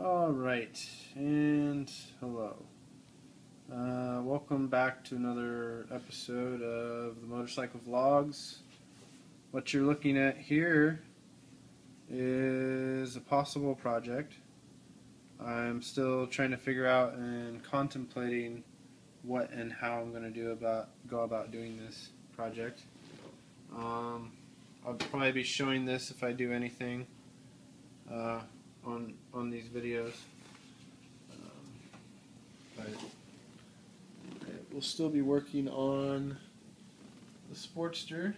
Alright, and hello. Welcome back to another episode of the Motorcycle Vlogs. What you're looking at here is a possible project. I'm still trying to figure out and contemplating what and how I'm going to go about doing this project. I'll probably be showing this if I do anything on these videos, but we'll still be working on the Sportster.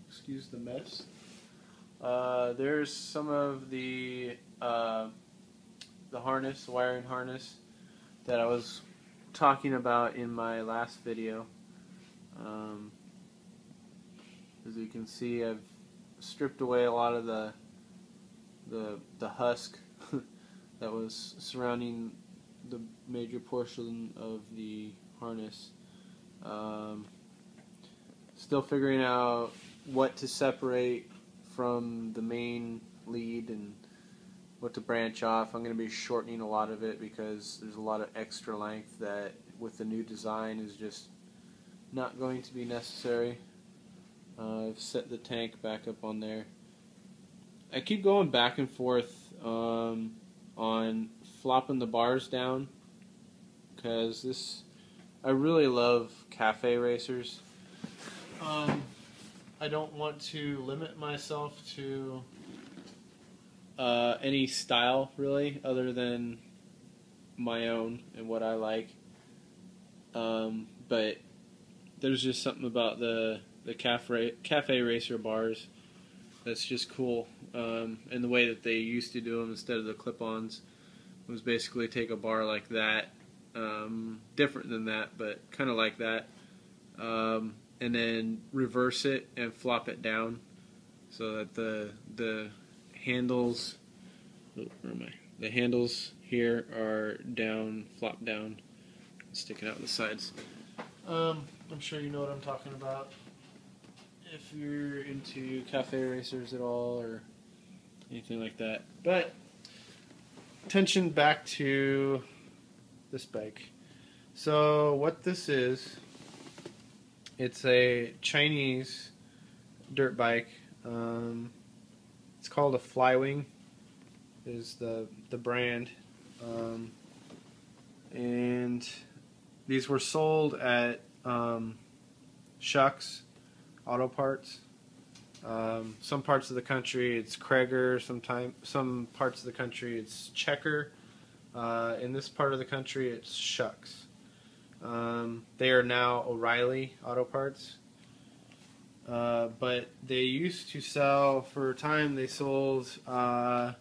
Excuse the mess. There's some of the harness, the wiring harness that I was talking about in my last video. As you can see, I've stripped away a lot of the husk that was surrounding the major portion of the harness. Still figuring out what to separate from the main lead and what to branch off. I'm going to be shortening a lot of it because there's a lot of extra length that with the new design is just not going to be necessary. I've set the tank back up on there. I keep going back and forth on flopping the bars down because I really love Café racers. I don't want to limit myself to any style really other than my own and what I like. But there's just something about the Café racer bars that's just cool, and the way that they used to do them instead of the clip-ons was basically take a bar like that, different than that, but kind of like that, and then reverse it and flop it down so that the handles, the handles here are down, flop down, sticking out the sides. I'm sure you know what I'm talking about if you're into Café racers at all or anything like that. But attention back to this bike. So what this is, it's a Chinese dirt bike. It's called a FlyWing is the brand, and these were sold at Schucks Auto Parts. Some parts of the country it's Krager, some parts of the country it's Checker. In this part of the country it's Schucks. They are now O'Reilly Auto Parts. But they used to sell, for a time they sold, I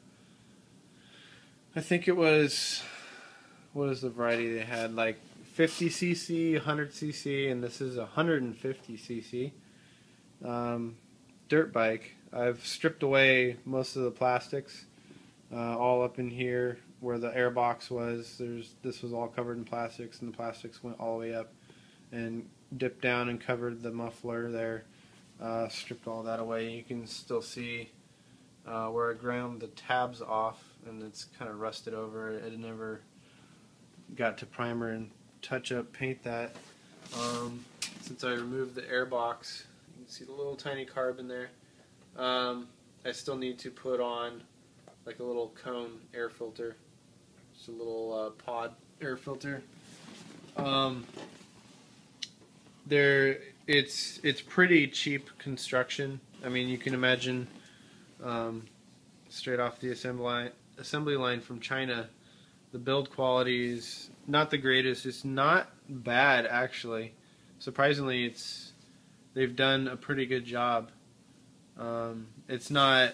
think it was, what is the variety they had, like 50cc, 100cc, and this is a 150cc dirt bike. I've stripped away most of the plastics, all up in here where the airbox was. This was all covered in plastics, and the plastics went all the way up and dipped down and covered the muffler there. Stripped all that away. You can still see where I ground the tabs off, and it's kind of rusted over. It never got to primer and touch up paint that. Since I removed the airbox, you can see the little tiny carb in there. I still need to put on like a little cone air filter, just a little pod air filter. It's pretty cheap construction. I mean, you can imagine straight off the assembly line from China, the build quality is not the greatest. It's not bad, actually. Surprisingly, they've done a pretty good job. It's not,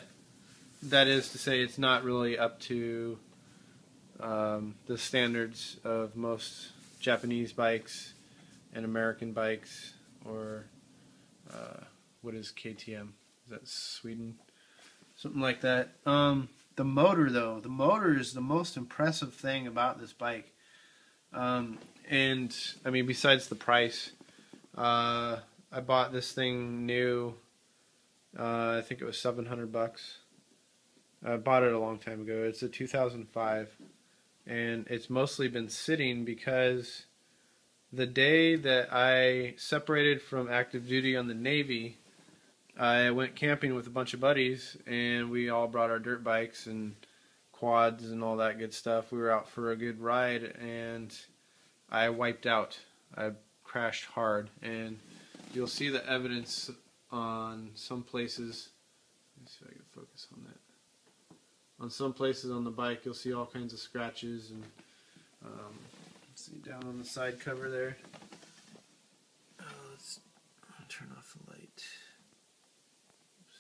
that is to say, it's not really up to the standards of most Japanese bikes and American bikes, or what is KTM? Is that Sweden? Something like that. The motor, though, the motor is the most impressive thing about this bike. And I mean, besides the price, I bought this thing new. I think it was $700. I bought it a long time ago. It's a 2005, and it's mostly been sitting because the day that I separated from active duty on the Navy, I went camping with a bunch of buddies, and we all brought our dirt bikes and quads and all that good stuff. We were out for a good ride, and I wiped out. I crashed hard, and you'll see the evidence on some places. Let me see if I can focus on that. On some places on the bike, you'll see all kinds of scratches, and let's see down on the side cover there. Let's turn off the light. Oops.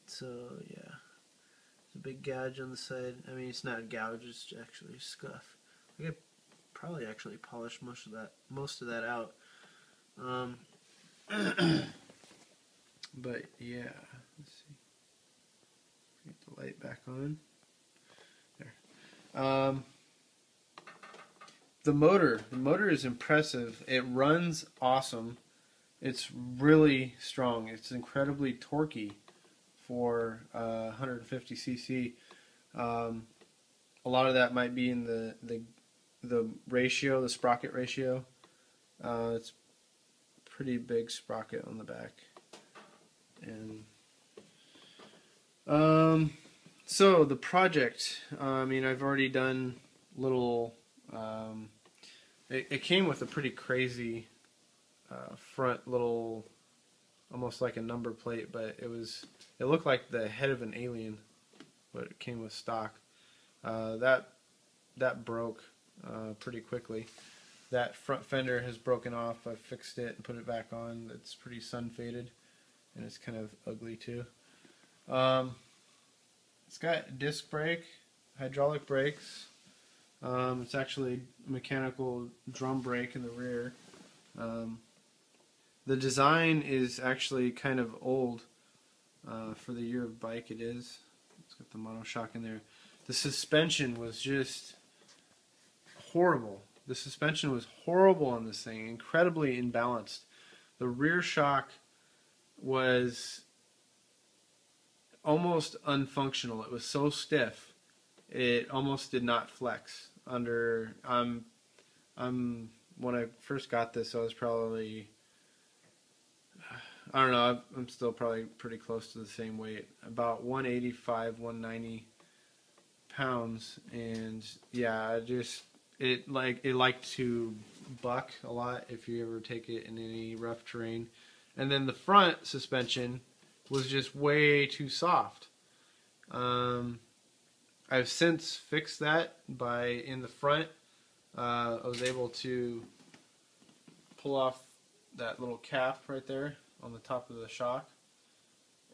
So yeah, there's a big gouge on the side. I mean, it's not a gouge; it's actually scuff. I could probably actually polish most of that out. But yeah, let's see. Get the light back on. There. The motor is impressive. It runs awesome. It's really strong. It's incredibly torquey for 150cc. A lot of that might be in the ratio, the sprocket ratio. It's pretty big sprocket on the back. And so the project, I mean, I've already done little, it came with a pretty crazy front little, almost like a number plate, but it looked like the head of an alien, but it came with stock. That broke pretty quickly. That front fender has broken off. I fixed it and put it back on. It's pretty sun faded, and it's kind of ugly too. It's got disc brake, hydraulic brakes. It's actually mechanical drum brake in the rear. The design is actually kind of old for the year of bike it is. It's got the monoshock in there. The suspension was just horrible. The suspension was horrible on this thing, incredibly imbalanced. The rear shock was almost unfunctional. It was so stiff, it almost did not flex. When I first got this, I was probably, I don't know, I'm still probably pretty close to the same weight, about 185, 190 pounds, and yeah, it liked to buck a lot if you ever take it in any rough terrain. And then the front suspension was just way too soft. I've since fixed that by, in the front, I was able to pull off that little cap right there on the top of the shock,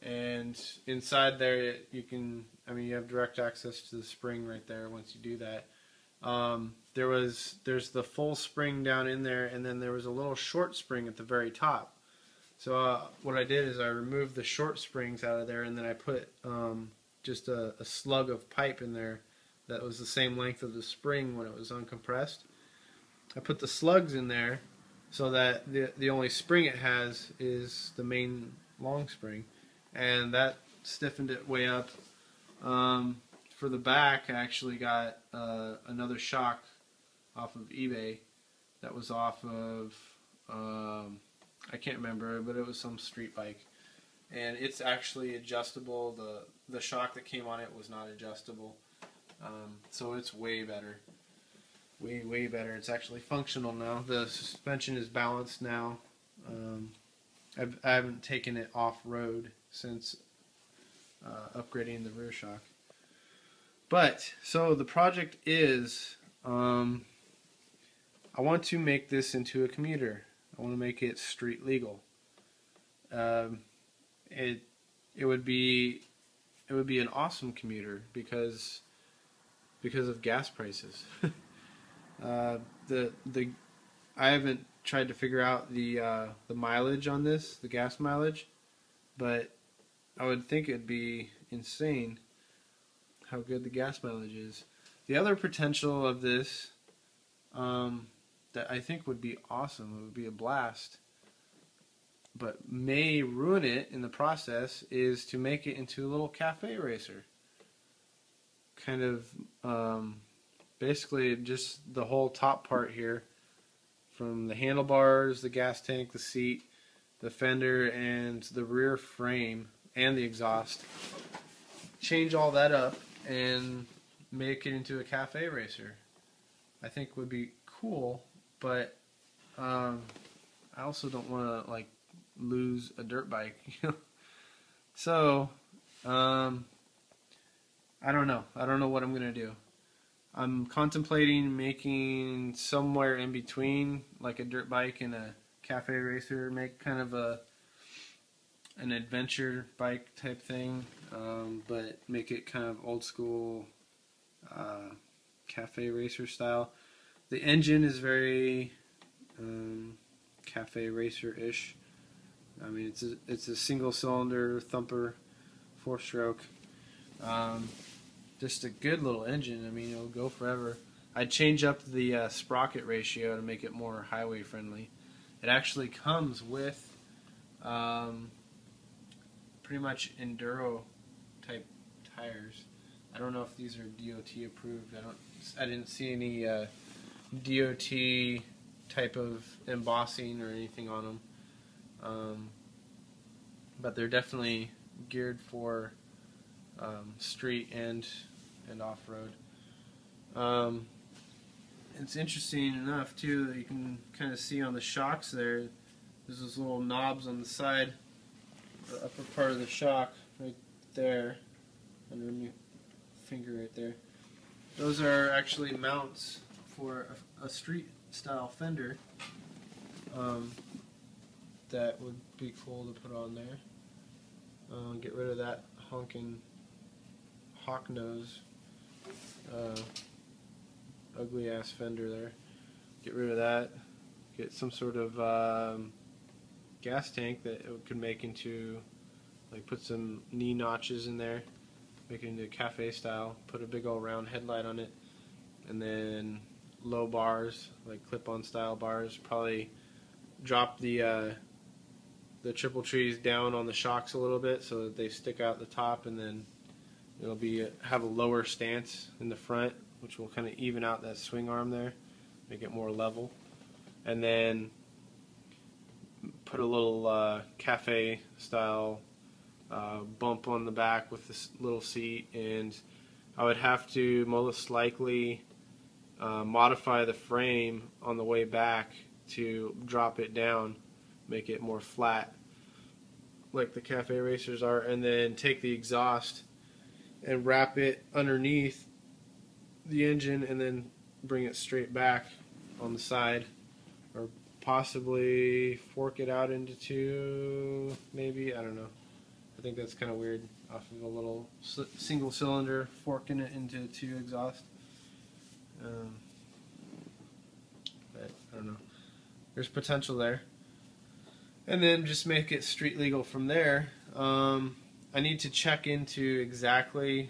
and inside there you can, I mean, you have direct access to the spring right there once you do that. There's the full spring down in there, and then there was a little short spring at the very top. So what I did is I removed the short springs out of there, and then I put just a slug of pipe in there that was the same length of the spring when it was uncompressed. I put the slugs in there so that the only spring it has is the main long spring, and that stiffened it way up. For the back, I actually got another shock off of eBay that was off of, I can't remember, but it was some street bike. And it's actually adjustable. The shock that came on it was not adjustable. So it's way better. Way better. It's actually functional now. The suspension is balanced now. I haven't taken it off-road since upgrading the rear shock. But, so the project is, I want to make this into a commuter. I want to make it street legal. It would be an awesome commuter because of gas prices. I haven't tried to figure out the mileage on this, the gas mileage, but I would think it'd be insane how good the gas mileage is. The other potential of this that I think would be awesome, it would be a blast, but may ruin it in the process, is to make it into a little cafe racer. Kind of basically just the whole top part here, from the handlebars, the gas tank, the seat, the fender, and the rear frame, and the exhaust. Change all that up and make it into a cafe racer. I think would be cool, but I also don't want to like lose a dirt bike. So I don't know. I don't know what I'm gonna do. I'm contemplating making somewhere in between, like a dirt bike and a cafe racer. Make kind of an adventure bike type thing, but make it kind of old school cafe racer style. The engine is very cafe racer-ish. I mean, it's a single cylinder thumper, 4-stroke. Just a good little engine. I mean, it'll go forever. I'd change up the sprocket ratio to make it more highway friendly. It actually comes with pretty much enduro type tires. I don't know if these are DOT approved. I didn't see any DOT type of embossing or anything on them. But they're definitely geared for street and off-road. It's interesting enough too that you can kind of see on the shocks there's those little knobs on the side, the upper part of the shock right there, under my finger right there. Those are actually mounts for a street style fender. That would be cool to put on there. Get rid of that honking hawk nose, ugly ass fender there. Get rid of that. Get some sort of gas tank that it could make into, like, put some knee notches in there, make it into cafe style. Put a big old round headlight on it, and then low bars, like clip-on style bars. Probably drop the triple trees down on the shocks a little bit so that they stick out the top, and then it'll have a lower stance in the front, which will kind of even out that swing arm there, make it more level. And then put a little cafe style bump on the back with this little seat, and I would have to most likely modify the frame on the way back to drop it down, make it more flat like the cafe racers are, and then take the exhaust and wrap it underneath the engine and then bring it straight back on the side, or possibly fork it out into two, maybe. I don't know. I think that's kind of weird, off of a little single cylinder forking it into two exhaust. But I don't know. There's potential there. And then just make it street legal from there. I need to check into exactly,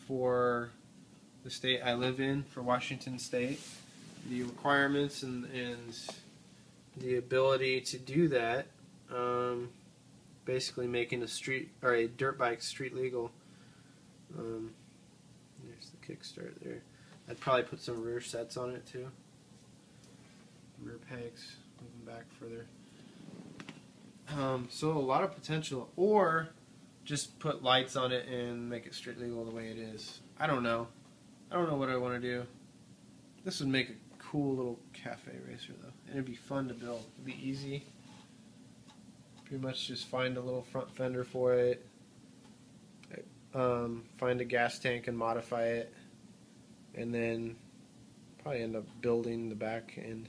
for the state I live in, for Washington State, the requirements and the ability to do that. Basically making a dirt bike street legal. There's the kickstart there. I'd probably put some rear sets on it too. Rear pegs, moving back further. So a lot of potential, or just put lights on it and make it street legal the way it is. I don't know. I don't know what I want to do. This would make a cool little cafe racer though, and it'd be fun to build. It'd be easy. Pretty much just find a little front fender for it, find a gas tank and modify it, and then probably end up building the back end,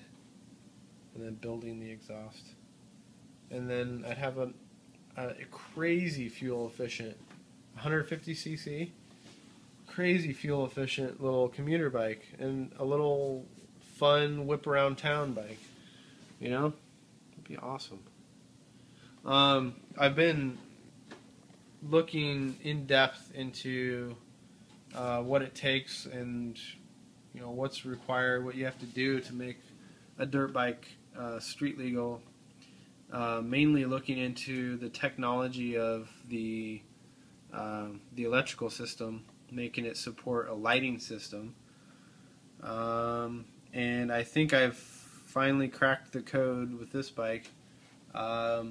and then building the exhaust. And then I'd have a crazy fuel efficient 150cc, crazy fuel efficient little commuter bike, and a little fun whip around town bike. You know, it'd be awesome. I've been looking in depth into what it takes, and you know what's required, what you have to do to make a dirt bike street legal. mainly looking into the technology of the electrical system, making it support a lighting system. And I think I've finally cracked the code with this bike. I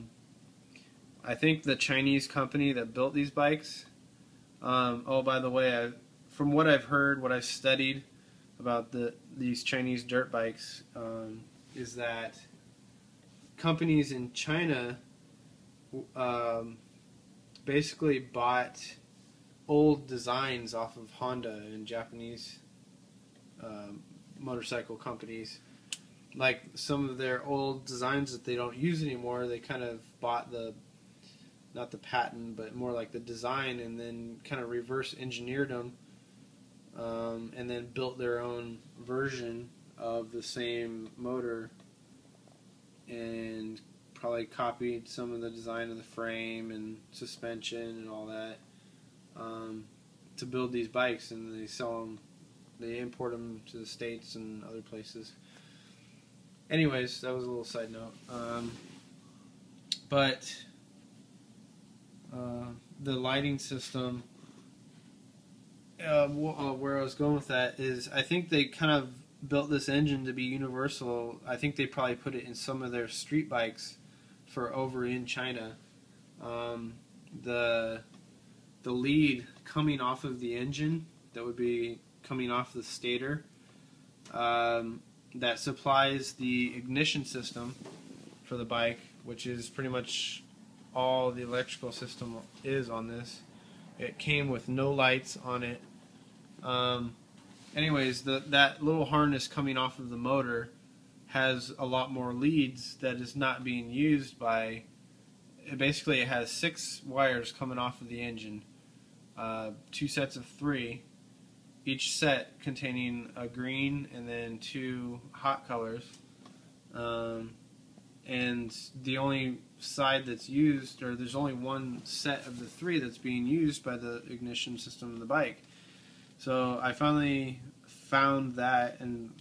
think the Chinese company that built these bikes, oh, by the way, from what I've heard, what I've studied about these Chinese dirt bikes, is that companies in China basically bought old designs off of Honda and Japanese motorcycle companies. Like some of their old designs that they don't use anymore, they kind of bought not the patent, but more like the design, and then kind of reverse engineered them, and then built their own version of the same motor, and probably copied some of the design of the frame and suspension and all that, to build these bikes, and they sell them, they import them to the States and other places. Anyways, that was a little side note. But the lighting system, where I was going with that is, I think they kind of built this engine to be universal. I think they probably put it in some of their street bikes for over in China. The lead coming off of the engine, that would be coming off the stator, that supplies the ignition system for the bike, which is pretty much all the electrical system is on this. It came with no lights on it. Anyways, that little harness coming off of the motor has a lot more leads that is not being used by. Basically, it has 6 wires coming off of the engine, 2 sets of 3, each set containing a green and then 2 hot colors. And the only side that's used, or there's only one set of the 3 that's being used by the ignition system of the bike. So I finally found that and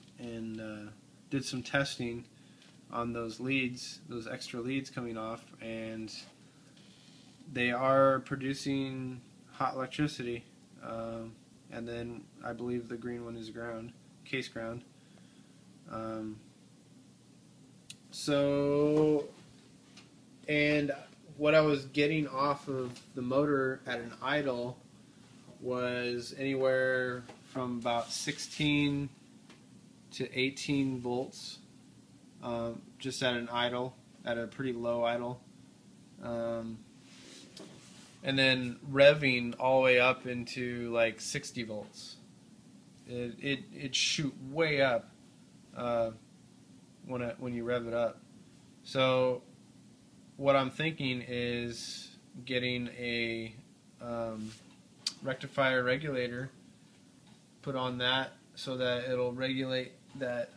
did some testing on those leads, those extra leads coming off, and they are producing hot electricity. And then I believe the green one is ground, case ground. So, and what I was getting off of the motor at an idle was anywhere from about 16 to 18 volts, just at an idle, at a pretty low idle. And then revving all the way up into like 60 volts. It shoot way up when you rev it up. So what I'm thinking is getting a rectifier regulator put on that, so that it'll regulate the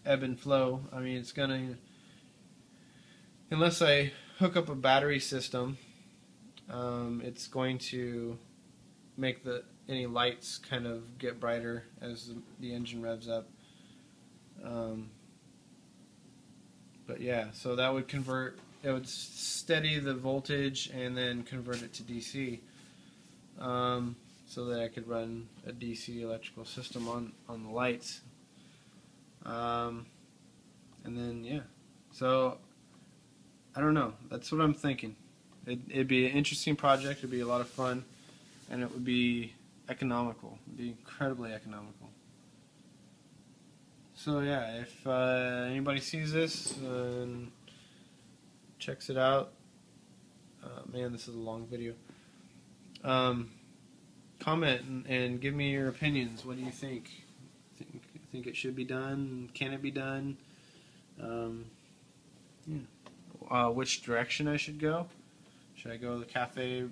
ebb and flow. I mean, it's gonna, unless I hook up a battery system, it's going to make any lights kind of get brighter as the engine revs up. But yeah, so that would convert, it would steady the voltage and then convert it to DC, so that I could run a DC electrical system on the lights. And then yeah, so I don't know, that's what I'm thinking. It'd be an interesting project, it'd be a lot of fun, and it would be economical. It'd be incredibly economical. So yeah, if anybody sees this and checks it out, man, this is a long video. Comment and give me your opinions. What do you think? Think it should be done? Can it be done? Yeah. Which direction I should go? Should I go the Café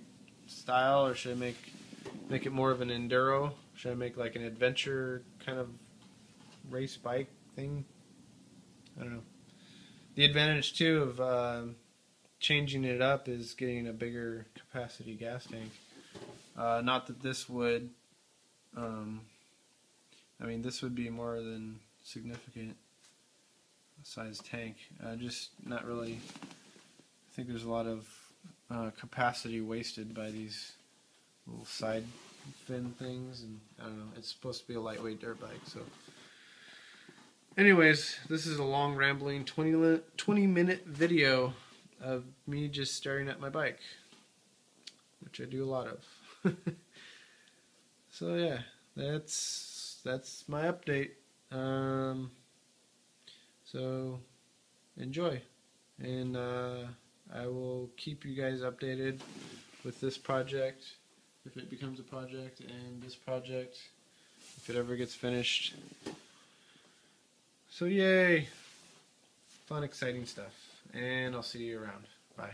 style, or should I make it more of an enduro? Should I make like an adventure kind of race bike thing? I don't know. The advantage too of changing it up is getting a bigger capacity gas tank. Not that this would, I mean, this would be more than significant. size tank. Just not really. I think there's a lot of capacity wasted by these little side fin things, and I don't know. It's supposed to be a lightweight dirt bike, so. Anyways, this is a long rambling 20-minute video of me just staring at my bike, which I do a lot of. So yeah, that's my update. So enjoy, and I will keep you guys updated with this project if it becomes a project, and this project if it ever gets finished. So yay! Fun, exciting stuff, and I'll see you around. Bye.